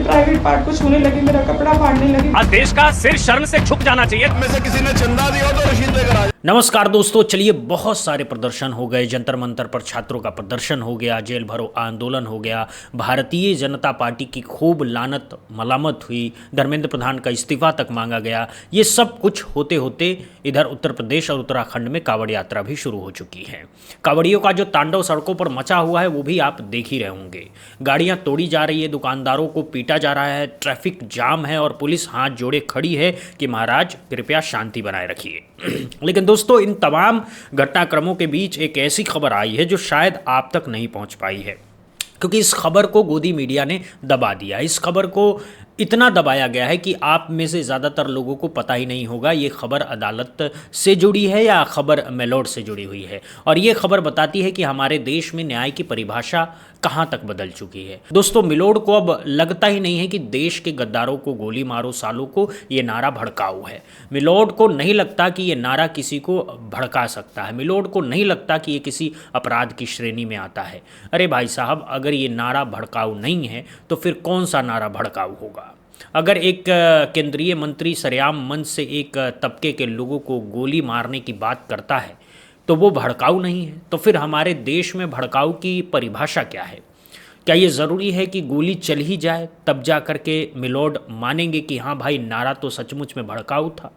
Private part को छूने लगी, मेरा कपड़ा फाड़ने लगी। आज देश का सिर शर्म से झुक जाना चाहिए। में से किसी ने चंदा दिया तो रशीद लेकर आ। नमस्कार दोस्तों, चलिए बहुत सारे प्रदर्शन हो गए, जंतर मंतर पर छात्रों का प्रदर्शन हो गया, जेल भरो आंदोलन हो गया, भारतीय जनता पार्टी की खूब लानत मलामत हुई, धर्मेंद्र प्रधान का इस्तीफा तक मांगा गया। ये सब कुछ होते होते इधर उत्तर प्रदेश और उत्तराखंड में कांवड़ यात्रा भी शुरू हो चुकी है। कांवड़ियों का जो तांडव सड़कों पर मचा हुआ है वो भी आप देख ही रहे होंगे। गाड़ियां तोड़ी जा रही है, दुकानदारों को पीटा जा रहा है, ट्रैफिक जाम है और पुलिस हाथ जोड़े खड़ी है कि महाराज कृपया शांति बनाए रखिए। लेकिन दोस्तों, इन तमाम घटनाक्रमों के बीच एक ऐसी खबर आई है जो शायद आप तक नहीं पहुंच पाई है, क्योंकि इस खबर को गोदी मीडिया ने दबा दिया। इस खबर को इतना दबाया गया है कि आप में से ज़्यादातर लोगों को पता ही नहीं होगा ये खबर अदालत से जुड़ी है या खबर मेलोड से जुड़ी हुई है। और ये खबर बताती है कि हमारे देश में न्याय की परिभाषा कहाँ तक बदल चुकी है। दोस्तों, मिलोड को अब लगता ही नहीं है कि देश के गद्दारों को गोली मारो सालों को ये नारा भड़काऊ है। मिलोड को नहीं लगता कि ये नारा किसी को भड़का सकता है। मिलोड को नहीं लगता कि ये किसी अपराध की श्रेणी में आता है। अरे भाई साहब, अगर ये नारा भड़काऊ नहीं है तो फिर कौन सा नारा भड़काऊ होगा? अगर एक केंद्रीय मंत्री सरेआम मंच से एक तबके के लोगों को गोली मारने की बात करता है तो वो भड़काऊ नहीं है, तो फिर हमारे देश में भड़काऊ की परिभाषा क्या है? क्या ये ज़रूरी है कि गोली चल ही जाए तब जा कर के मिलोड मानेंगे कि हाँ भाई, नारा तो सचमुच में भड़काऊ था?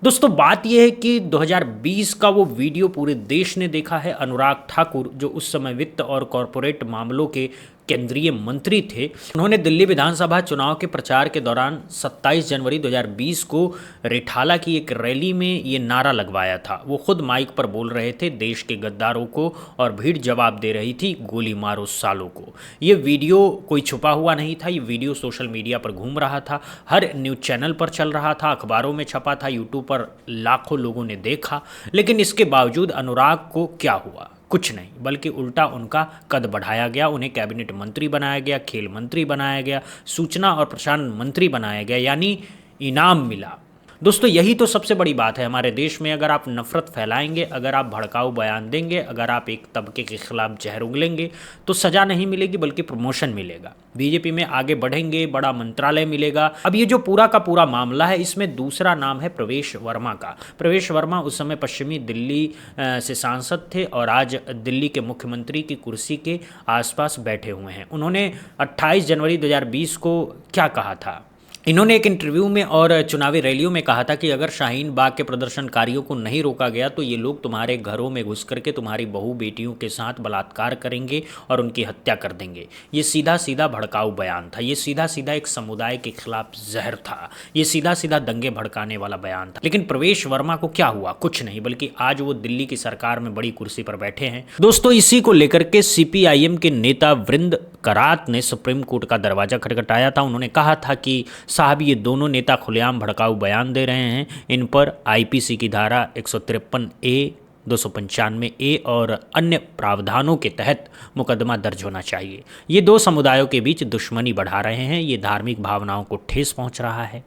दोस्तों, बात यह है कि 2020 का वो वीडियो पूरे देश ने देखा है। अनुराग ठाकुर, जो उस समय वित्त और कॉरपोरेट मामलों के केंद्रीय मंत्री थे, उन्होंने दिल्ली विधानसभा चुनाव के प्रचार के दौरान 27 जनवरी 2020 को रिठाला की एक रैली में ये नारा लगवाया था। वो खुद माइक पर बोल रहे थे देश के गद्दारों को, और भीड़ जवाब दे रही थी गोली मारो सालों को। ये वीडियो कोई छुपा हुआ नहीं था, ये वीडियो सोशल मीडिया पर घूम रहा था, हर न्यूज़ चैनल पर चल रहा था, अखबारों में छपा था, यूट्यूब पर लाखों लोगों ने देखा। लेकिन इसके बावजूद अनुराग को क्या हुआ? कुछ नहीं, बल्कि उल्टा उनका कद बढ़ाया गया, उन्हें कैबिनेट मंत्री बनाया गया, खेल मंत्री बनाया गया, सूचना और प्रसारण मंत्री बनाया गया, यानी इनाम मिला। दोस्तों, यही तो सबसे बड़ी बात है हमारे देश में। अगर आप नफरत फैलाएंगे, अगर आप भड़काऊ बयान देंगे, अगर आप एक तबके के खिलाफ जहर उगलेंगे तो सज़ा नहीं मिलेगी बल्कि प्रमोशन मिलेगा। बीजेपी में आगे बढ़ेंगे, बड़ा मंत्रालय मिलेगा। अब ये जो पूरा का पूरा मामला है, इसमें दूसरा नाम है प्रवेश वर्मा का। प्रवेश वर्मा उस समय पश्चिमी दिल्ली से सांसद थे और आज दिल्ली के मुख्यमंत्री की कुर्सी के आसपास बैठे हुए हैं। उन्होंने 28 जनवरी 2020 को क्या कहा था? इन्होंने एक इंटरव्यू में और चुनावी रैलियों में कहा था कि अगर शाहीन बाग के प्रदर्शनकारियों को नहीं रोका गया तो ये लोग तुम्हारे घरों में घुस करके तुम्हारी बहू बेटियों के साथ बलात्कार करेंगे और उनकी हत्या कर देंगे। ये सीधा सीधा भड़काऊ बयान था, ये सीधा सीधा एक समुदाय के खिलाफ जहर था, ये सीधा सीधा दंगे भड़काने वाला बयान था। लेकिन प्रवेश वर्मा को क्या हुआ? कुछ नहीं, बल्कि आज वो दिल्ली की सरकार में बड़ी कुर्सी पर बैठे हैं। दोस्तों, इसी को लेकर के CPIM के नेता वृंद करात ने सुप्रीम कोर्ट का दरवाजा खटखटाया था। उन्होंने कहा था कि साहब, ये दोनों नेता खुलेआम भड़काऊ बयान दे रहे हैं, इन पर IPC की धारा 153A, 295A और अन्य प्रावधानों के तहत मुकदमा दर्ज होना चाहिए। ये दो समुदायों के बीच दुश्मनी बढ़ा रहे हैं, ये धार्मिक भावनाओं को ठेस पहुंच रहा है,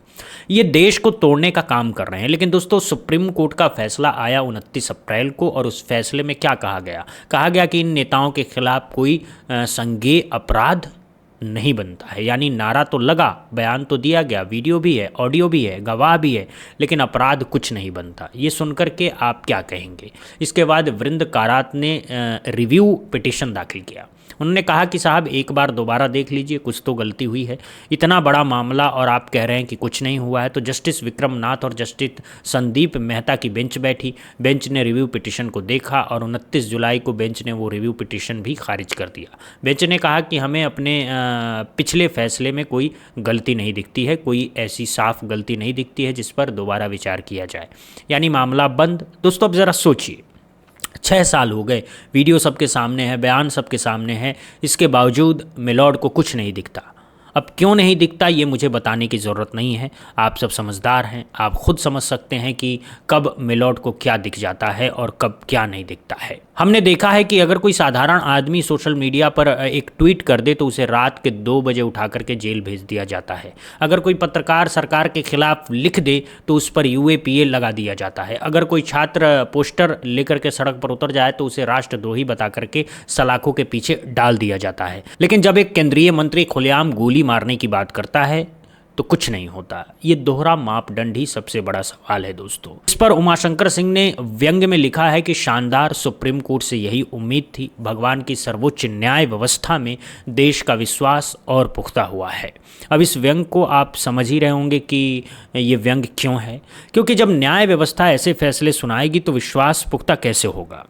ये देश को तोड़ने का काम कर रहे हैं। लेकिन दोस्तों, सुप्रीम कोर्ट का फैसला आया 29 अप्रैल को और उस फैसले में क्या कहा गया? कहा गया कि इन नेताओं के खिलाफ कोई संज्ञेय अपराध नहीं बनता है। यानी नारा तो लगा, बयान तो दिया गया, वीडियो भी है, ऑडियो भी है, गवाह भी है, लेकिन अपराध कुछ नहीं बनता। ये सुनकर के आप क्या कहेंगे? इसके बाद वृंद कारात ने रिव्यू पिटीशन दाखिल किया। उन्होंने कहा कि साहब, एक बार दोबारा देख लीजिए, कुछ तो गलती हुई है। इतना बड़ा मामला और आप कह रहे हैं कि कुछ नहीं हुआ है। तो जस्टिस विक्रम नाथ और जस्टिस संदीप मेहता की बेंच बैठी। बेंच ने रिव्यू पिटीशन को देखा और 29 जुलाई को बेंच ने वो रिव्यू पिटीशन भी खारिज कर दिया। बेंच ने कहा कि हमें अपने पिछले फैसले में कोई गलती नहीं दिखती है, कोई ऐसी साफ गलती नहीं दिखती है जिस पर दोबारा विचार किया जाए, यानी मामला बंद। दोस्तों, अब ज़रा सोचिए, 6 साल हो गए, वीडियो सबके सामने है, बयान सबके सामने है, इसके बावजूद मिलोड को कुछ नहीं दिखता। अब क्यों नहीं दिखता ये मुझे बताने की ज़रूरत नहीं है, आप सब समझदार हैं, आप खुद समझ सकते हैं कि कब मिलोड को क्या दिख जाता है और कब क्या नहीं दिखता है। हमने देखा है कि अगर कोई साधारण आदमी सोशल मीडिया पर एक ट्वीट कर दे तो उसे रात के 2 बजे उठा करके जेल भेज दिया जाता है। अगर कोई पत्रकार सरकार के खिलाफ लिख दे तो उस पर UAPA लगा दिया जाता है। अगर कोई छात्र पोस्टर लेकर के सड़क पर उतर जाए तो उसे राष्ट्रद्रोही बता करके सलाखों के पीछे डाल दिया जाता है। लेकिन जब एक केंद्रीय मंत्री खुलेआम गोली गोली मारने की बात करता है तो कुछ नहीं होता। ये दोहरा मापदंड ही सबसे बड़ा सवाल है दोस्तों। इस पर उमाशंकर सिंह ने व्यंग्य में लिखा है कि शानदार, सुप्रीम कोर्ट से यही उम्मीद थी, भगवान की सर्वोच्च न्याय व्यवस्था में देश का विश्वास और पुख्ता हुआ है। अब इस व्यंग्य को आप समझ ही रहे होंगे कि ये व्यंग्य क्यों है, क्योंकि जब न्याय व्यवस्था ऐसे फैसले सुनाएगी तो विश्वास पुख्ता कैसे होगा।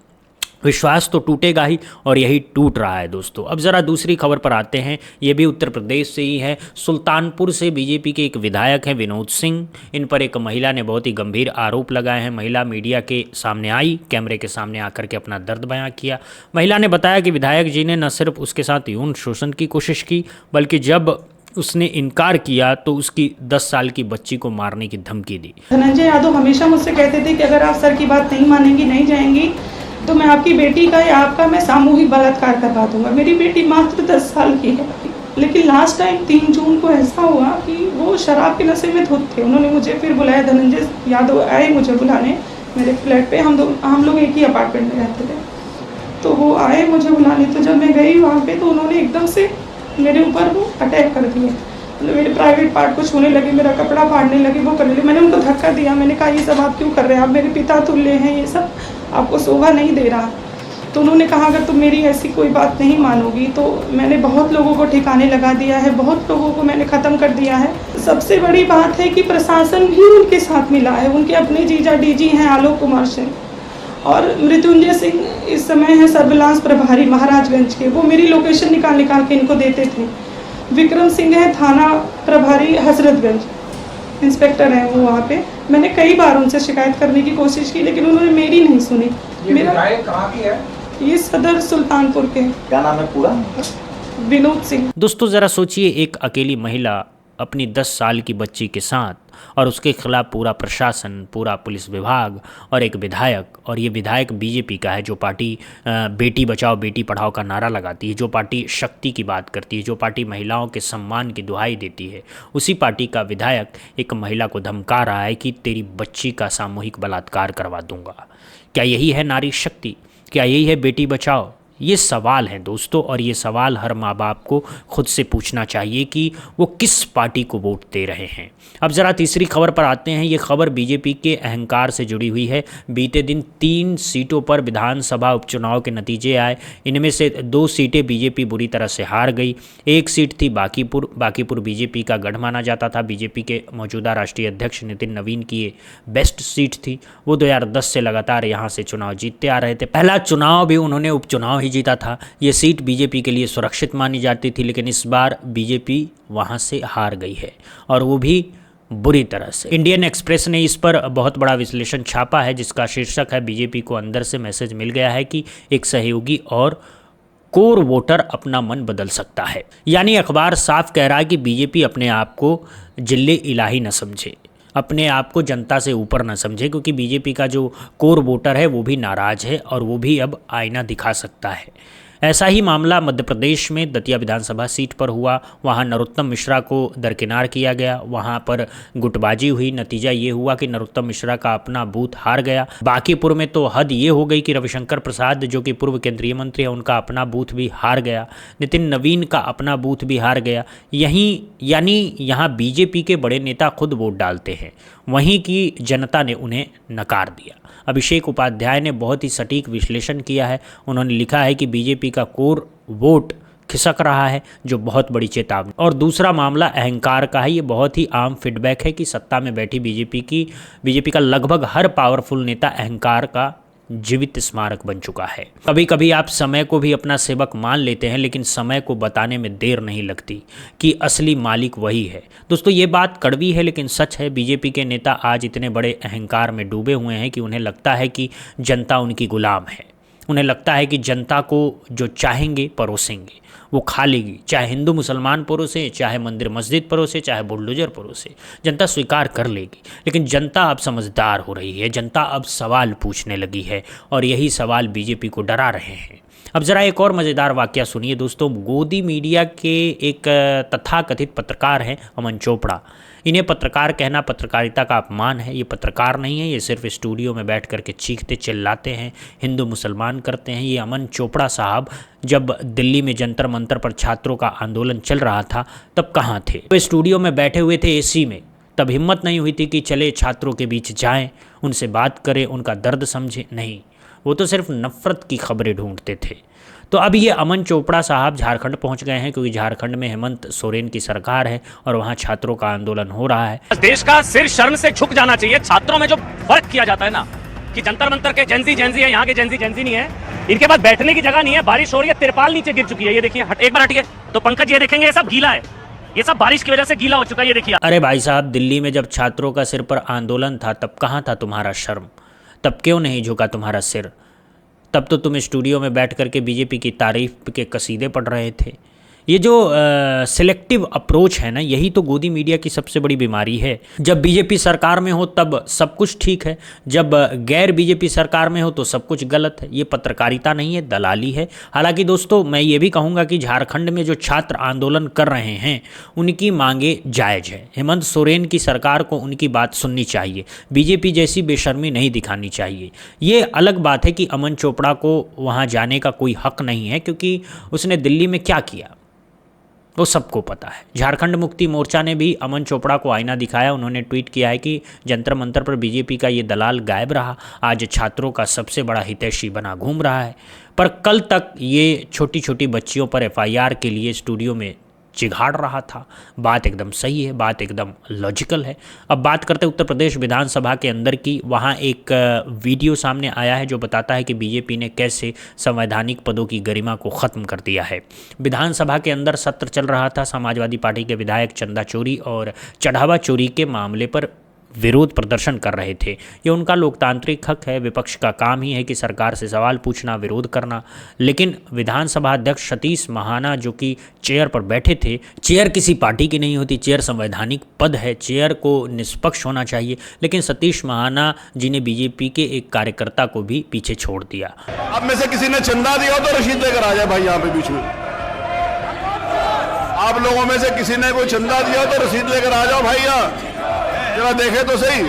विश्वास तो टूटेगा ही, और यही टूट रहा है दोस्तों। अब ज़रा दूसरी खबर पर आते हैं, ये भी उत्तर प्रदेश से ही है। सुल्तानपुर से बीजेपी के एक विधायक हैं विनोद सिंह, इन पर एक महिला ने बहुत ही गंभीर आरोप लगाए हैं। महिला मीडिया के सामने आई, कैमरे के सामने आकर के अपना दर्द बयां किया। महिला ने बताया कि विधायक जी ने न सिर्फ उसके साथ यौन शोषण की कोशिश की, बल्कि जब उसने इनकार किया तो उसकी 10 साल की बच्ची को मारने की धमकी दी। धनंजय यादव हमेशा मुझसे कहते थे कि अगर आप सर की बात नहीं मानेंगी, नहीं जाएंगी, तो मैं आपकी बेटी का या आपका मैं सामूहिक बलात्कार करवा दूंगा। मेरी बेटी मात्र 10 साल की है, लेकिन लास्ट टाइम 3 जून को ऐसा हुआ कि वो शराब के नशे में धुत थे। उन्होंने मुझे फिर बुलाया, धनंजय यादव आए मुझे बुलाने मेरे फ्लैट पे। हम लोग एक ही अपार्टमेंट में रहते थे, तो वो आए मुझे बुलाने। तो जब मैं गई वहाँ पे तो उन्होंने एकदम से मेरे ऊपर वो अटैक कर दिए, मतलब मेरे प्राइवेट पार्ट को छूने लगे, मेरा कपड़ा फाड़ने लगे, वो करने लगे। मैंने उनको धक्का दिया, मैंने कहा ये सब आप क्यों कर रहे हैं, आप मेरे पिता तुल्य हैं, ये सब आपको शोभा नहीं दे रहा। तो उन्होंने कहा अगर तुम मेरी ऐसी कोई बात नहीं मानोगी तो मैंने बहुत लोगों को ठिकाने लगा दिया है, बहुत लोगों को मैंने ख़त्म कर दिया है। सबसे बड़ी बात है कि प्रशासन भी उनके साथ मिला है। उनके अपने जीजा डीजी हैं आलोक कुमार सिंह, और मृत्युंजय सिंह इस समय है सर्विलांस प्रभारी महाराजगंज के, वो मेरी लोकेशन निकाल के इनको देते थे। विक्रम सिंह है थाना प्रभारी हजरतगंज, इंस्पेक्टर हैं वो वहाँ पे। मैंने कई बार उनसे शिकायत करने की कोशिश की, लेकिन उन्होंने मेरी नहीं सुनी। मेरा कहाँ की है? ये सदर सुल्तानपुर के। क्या नाम है पूरा? विनोद सिंह। दोस्तों ज़रा सोचिए, एक अकेली महिला अपनी 10 साल की बच्ची के साथ, और उसके खिलाफ पूरा प्रशासन, पूरा पुलिस विभाग और एक विधायक, और ये विधायक बीजेपी का है जो पार्टी बेटी बचाओ बेटी पढ़ाओ का नारा लगाती है, जो पार्टी शक्ति की बात करती है, जो पार्टी महिलाओं के सम्मान की दुहाई देती है। उसी पार्टी का विधायक एक महिला को धमका रहा है कि तेरी बच्ची का सामूहिक बलात्कार करवा दूंगा। क्या यही है नारी शक्ति? क्या यही है बेटी बचाओ? ये सवाल हैं दोस्तों, और ये सवाल हर माँ बाप को खुद से पूछना चाहिए कि वो किस पार्टी को वोट दे रहे हैं। अब ज़रा तीसरी खबर पर आते हैं। ये खबर बीजेपी के अहंकार से जुड़ी हुई है। बीते दिन 3 सीटों पर विधानसभा उपचुनाव के नतीजे आए। इनमें से 2 सीटें बीजेपी बुरी तरह से हार गई। 1 सीट थी बांकीपुर बीजेपी का गढ़ माना जाता था। बीजेपी के मौजूदा राष्ट्रीय अध्यक्ष नितिन नवीन की ये बेस्ट सीट थी। वो 2010 से लगातार यहाँ से चुनाव जीतते आ रहे थे। पहला चुनाव भी उन्होंने उपचुनाव ही जीता था। ये सीट बीजेपी के लिए सुरक्षित मानी जाती थी, लेकिन इस बार बीजेपी वहां से हार गई है, और वो भी बुरी तरह से। इंडियन एक्सप्रेस ने इस पर बहुत बड़ा विश्लेषण छापा है, जिसका शीर्षक है बीजेपी को अंदर से मैसेज मिल गया है कि एक सहयोगी और कोर वोटर अपना मन बदल सकता है। यानी अखबार साफ कह रहा है कि बीजेपी अपने आप को जिल्ले इलाही न समझे, अपने आप को जनता से ऊपर न समझे, क्योंकि बीजेपी का जो कोर वोटर है वो भी नाराज़ है, और वो भी अब आईना दिखा सकता है। ऐसा ही मामला मध्य प्रदेश में दतिया विधानसभा सीट पर हुआ। वहां नरोत्तम मिश्रा को दरकिनार किया गया, वहां पर गुटबाजी हुई। नतीजा ये हुआ कि नरोत्तम मिश्रा का अपना बूथ हार गया। बांकीपुर में तो हद ये हो गई कि रविशंकर प्रसाद जो कि पूर्व केंद्रीय मंत्री है, उनका अपना बूथ भी हार गया। नितिन नवीन का अपना बूथ भी हार गया। यानी यहाँ बीजेपी के बड़े नेता खुद वोट डालते हैं, वहीं की जनता ने उन्हें नकार दिया। अभिषेक उपाध्याय ने बहुत ही सटीक विश्लेषण किया है। उन्होंने लिखा है कि बीजेपी का कोर वोट खिसक रहा है, जो बहुत बड़ी चेतावनी। और दूसरा मामला अहंकार का है। ये बहुत ही आम फीडबैक है कि सत्ता में बैठी बीजेपी का लगभग हर पावरफुल नेता अहंकार का जीवित स्मारक बन चुका है। कभी कभी आप समय को भी अपना सेवक मान लेते हैं, लेकिन समय को बताने में देर नहीं लगती कि असली मालिक वही है। दोस्तों, ये बात कड़वी है लेकिन सच है। बीजेपी के नेता आज इतने बड़े अहंकार में डूबे हुए हैं कि उन्हें लगता है कि जनता उनकी गुलाम है। उन्हें लगता है कि जनता को जो चाहेंगे परोसेंगे, वो खा लेगी। चाहे हिंदू मुसलमान परोसे, चाहे मंदिर मस्जिद परोसे, चाहे बुलडोजर परोसे, जनता स्वीकार कर लेगी। लेकिन जनता अब समझदार हो रही है, जनता अब सवाल पूछने लगी है, और यही सवाल बीजेपी को डरा रहे हैं। अब ज़रा एक और मज़ेदार वाक़या सुनिए दोस्तों। गोदी मीडिया के एक तथाकथित पत्रकार हैं अमन चोपड़ा। इन्हें पत्रकार कहना पत्रकारिता का अपमान है। ये पत्रकार नहीं है, ये सिर्फ स्टूडियो में बैठ करके चीखते चिल्लाते हैं, हिंदू मुसलमान करते हैं। ये अमन चोपड़ा साहब जब दिल्ली में जंतर मंतर पर छात्रों का आंदोलन चल रहा था तब कहाँ थे? वे स्टूडियो में बैठे हुए थे एसी में। तब हिम्मत नहीं हुई थी कि चले छात्रों के बीच जाएं, उनसे बात करें, उनका दर्द समझें। नहीं, वो तो सिर्फ नफ़रत की खबरें ढूंढते थे। तो अब ये अमन चोपड़ा साहब झारखंड पहुंच गए हैं, क्योंकि झारखंड में हेमंत सोरेन की सरकार है और वहां छात्रों का आंदोलन हो रहा है। देश का सिर शर्म से झुक जाना चाहिए। छात्रों में जो फर्क किया जाता है ना कि जंतर मंतर के जेंजी है, यहाँ के जेंजी नहीं है, इनके पास बैठने की जगह नहीं है, बारिश हो रही है, तिरपाल नीचे गिर चुकी है। ये देखिए, एक बार हटिए तो पंकज ये देखेंगे, ये सब गीला है, ये सब बारिश की वजह से गीला हो चुका है। ये देखिए। अरे भाई साहब, दिल्ली में जब छात्रों का सिर पर आंदोलन था तब कहाँ था तुम्हारा शर्म? तब क्यों नहीं झुका तुम्हारा सिर? तब तो तुम स्टूडियो में बैठ करके बीजेपी की तारीफ के कसीदे पढ़ रहे थे। ये जो सिलेक्टिव अप्रोच है ना, यही तो गोदी मीडिया की सबसे बड़ी बीमारी है। जब बीजेपी सरकार में हो तब सब कुछ ठीक है, जब गैर बीजेपी सरकार में हो तो सब कुछ गलत है। ये पत्रकारिता नहीं है, दलाली है। हालांकि दोस्तों, मैं ये भी कहूँगा कि झारखंड में जो छात्र आंदोलन कर रहे हैं उनकी मांगे जायज़ है। हेमंत सोरेन की सरकार को उनकी बात सुननी चाहिए, बीजेपी जैसी बेशर्मी नहीं दिखानी चाहिए। ये अलग बात है कि अमन चोपड़ा को वहाँ जाने का कोई हक नहीं है, क्योंकि उसने दिल्ली में क्या किया वो सबको पता है। झारखंड मुक्ति मोर्चा ने भी अमन चोपड़ा को आईना दिखाया। उन्होंने ट्वीट किया है कि जंतर मंतर पर बीजेपी का ये दलाल गायब रहा, आज छात्रों का सबसे बड़ा हितैषी बना घूम रहा है। पर कल तक ये छोटी छोटी बच्चियों पर एफआईआर के लिए स्टूडियो में चिघाड़ रहा था। बात एकदम सही है, बात एकदम लॉजिकल है। अब बात करते उत्तर प्रदेश विधानसभा के अंदर की। वहाँ एक वीडियो सामने आया है जो बताता है कि बीजेपी ने कैसे संवैधानिक पदों की गरिमा को ख़त्म कर दिया है। विधानसभा के अंदर सत्र चल रहा था। समाजवादी पार्टी के विधायक चंदा चोरी और चढ़ावा चोरी के मामले पर विरोध प्रदर्शन कर रहे थे। ये उनका लोकतांत्रिक हक है, विपक्ष का काम ही है कि सरकार से सवाल पूछना, विरोध करना। लेकिन विधानसभा अध्यक्ष सतीश महाना जो कि चेयर पर बैठे थे, चेयर किसी पार्टी की नहीं होती, चेयर संवैधानिक पद है, चेयर को निष्पक्ष होना चाहिए। लेकिन सतीश महाना जी ने बीजेपी के एक कार्यकर्ता को भी पीछे छोड़ दिया। अब में से किसी ने चंदा दिया हो तो रसीद लेकर आ जाए भाई यहाँ पे बीच में। आप लोगों में से किसी ने कोई चंदा दिया हो तो रसीद लेकर आ जाओ भाई, यहाँ जरा देखे तो सही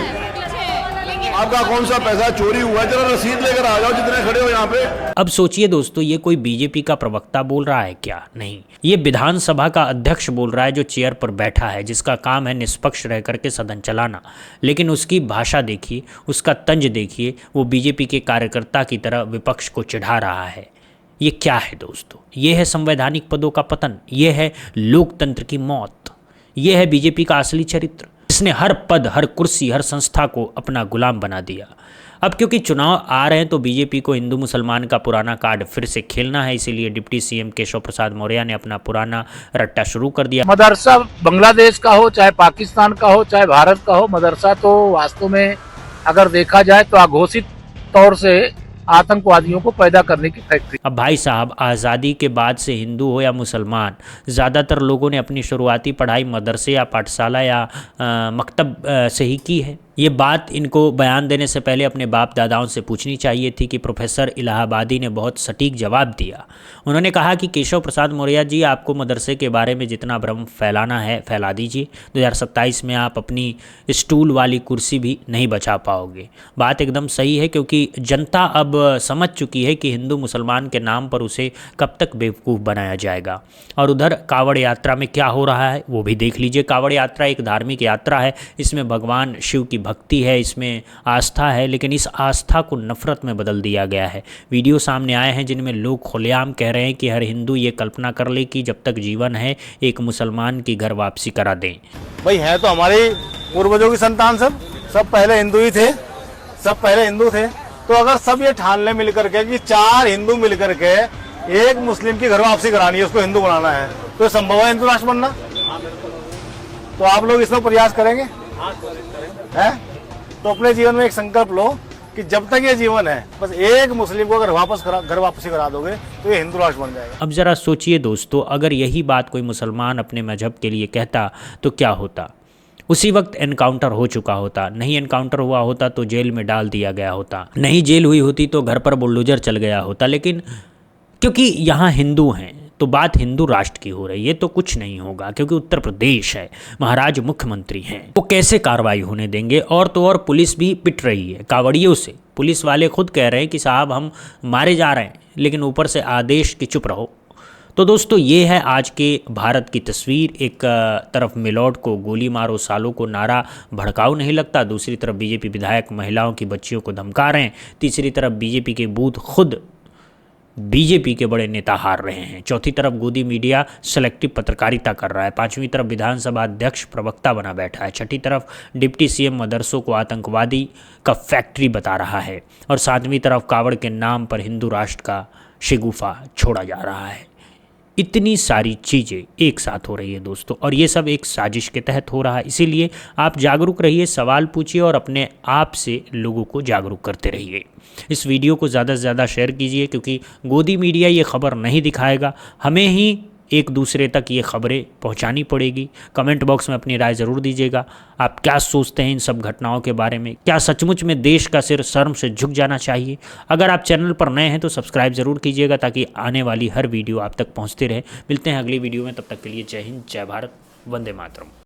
आपका कौन सा पैसा चोरी हुआ, जरा रसीद लेकर आ जाओ जितने खड़े हो यहाँ पे। अब सोचिए दोस्तों, ये कोई बीजेपी का प्रवक्ता बोल रहा है क्या? नहीं, ये विधानसभा का अध्यक्ष बोल रहा है जो चेयर पर बैठा है, जिसका काम है निष्पक्ष रह करके सदन चलाना। लेकिन उसकी भाषा देखिए, उसका तंज देखिए, वो बीजेपी के कार्यकर्ता की तरह विपक्ष को चिढ़ा रहा है। ये क्या है दोस्तों? ये है संवैधानिक पदों का पतन, ये है लोकतंत्र की मौत, ये है बीजेपी का असली चरित्र। इसने हर पद, हर कुर्सी, हर संस्था को अपना गुलाम बना दिया। अब क्योंकि चुनाव आ रहे हैं तो बीजेपी को हिंदू मुसलमान का पुराना कार्ड फिर से खेलना है, इसीलिए डिप्टी सीएम केशव प्रसाद मौर्य ने अपना पुराना रट्टा शुरू कर दिया। मदरसा बांग्लादेश का हो, चाहे पाकिस्तान का हो, चाहे भारत का हो, मदरसा तो वास्तव में अगर देखा जाए तो अघोषित तौर से आतंकवादियों को पैदा करने की फैक्ट्री। अब भाई साहब, आज़ादी के बाद से हिंदू हो या मुसलमान, ज़्यादातर लोगों ने अपनी शुरुआती पढ़ाई मदरसे या पाठशाला या मकतब से ही की है। ये बात इनको बयान देने से पहले अपने बाप दादाओं से पूछनी चाहिए थी कि प्रोफेसर इलाहाबादी ने बहुत सटीक जवाब दिया। उन्होंने कहा कि केशव प्रसाद मौर्य जी, आपको मदरसे के बारे में जितना भ्रम फैलाना है फैला दीजिए, 2027 में आप अपनी स्टूल वाली कुर्सी भी नहीं बचा पाओगे। बात एकदम सही है, क्योंकि जनता अब समझ चुकी है कि हिंदू मुसलमान के नाम पर उसे कब तक बेवकूफ़ बनाया जाएगा। और उधर कांवड़ यात्रा में क्या हो रहा है वो भी देख लीजिए। कांवड़ यात्रा एक धार्मिक यात्रा है, इसमें भगवान शिव की भक्ति है, इसमें आस्था है, लेकिन इस आस्था को नफरत में बदल दिया गया है। वीडियो सामने आए हैं जिनमें लोग खुलेआम कह रहे हैं कि हर हिंदू ये कल्पना कर ले कि जब तक जीवन है एक मुसलमान की घर वापसी करा दें। भाई है तो हमारे पूर्वजों की संतान, सब पहले हिंदू ही थे, सब पहले हिंदू थे। तो अगर सब ये ठान ले मिलकर के कि 4 हिंदू मिलकर के एक मुस्लिम की घर वापसी करानी है, उसको हिंदू बनाना है, तो संभव है हिंदू राष्ट्र बनना? तो आप लोग इसमें प्रयास करेंगे है? तो अपने जीवन में एक संकल्प लो कि जब तक ये जीवन है बस एक मुस्लिम को अगर घर वापसी करा दोगे तो ये हिंदू राष्ट्र बन जाएगा। अब जरा सोचिए दोस्तों, अगर यही बात कोई मुसलमान अपने मजहब के लिए कहता तो क्या होता? उसी वक्त एनकाउंटर हो चुका होता। नहीं एनकाउंटर हुआ होता तो जेल में डाल दिया गया होता। नहीं जेल हुई होती तो घर पर बुलडोजर चल गया होता। लेकिन क्योंकि यहाँ हिंदू हैं तो बात हिंदू राष्ट्र की हो रही है, तो कुछ नहीं होगा क्योंकि उत्तर प्रदेश है, महाराज मुख्यमंत्री हैं, वो कैसे कार्रवाई होने देंगे। और तो और पुलिस भी पिट रही है कावड़ियों से, पुलिस वाले खुद कह रहे हैं कि साहब हम मारे जा रहे हैं, लेकिन ऊपर से आदेश कि चुप रहो। तो दोस्तों ये है आज के भारत की तस्वीर। एक तरफ मिलॉर्ड को गोली मारो सालों को नारा भड़काऊ नहीं लगता, दूसरी तरफ बीजेपी विधायक महिलाओं की बच्चियों को धमका रहे हैं, तीसरी तरफ बीजेपी के बूथ खुद बीजेपी के बड़े नेता हार रहे हैं, चौथी तरफ गोदी मीडिया सेलेक्टिव पत्रकारिता कर रहा है, पांचवीं तरफ विधानसभा अध्यक्ष प्रवक्ता बना बैठा है, छठी तरफ डिप्टी सीएम मदरसों को आतंकवादी का फैक्ट्री बता रहा है, और सातवीं तरफ कावड़ के नाम पर हिंदू राष्ट्र का शिगुफा छोड़ा जा रहा है। इतनी सारी चीज़ें एक साथ हो रही है दोस्तों, और ये सब एक साजिश के तहत हो रहा है। इसीलिए आप जागरूक रहिए, सवाल पूछिए और अपने आप से लोगों को जागरूक करते रहिए। इस वीडियो को ज़्यादा से ज़्यादा शेयर कीजिए, क्योंकि गोदी मीडिया ये खबर नहीं दिखाएगा, हमें ही एक दूसरे तक ये खबरें पहुंचानी पड़ेगी। कमेंट बॉक्स में अपनी राय ज़रूर दीजिएगा, आप क्या सोचते हैं इन सब घटनाओं के बारे में, क्या सचमुच में देश का सिर शर्म से झुक जाना चाहिए। अगर आप चैनल पर नए हैं तो सब्सक्राइब ज़रूर कीजिएगा ताकि आने वाली हर वीडियो आप तक पहुँचते रहे। मिलते हैं अगली वीडियो में, तब तक के लिए जय हिंद, जय भारत, वंदे मातरम।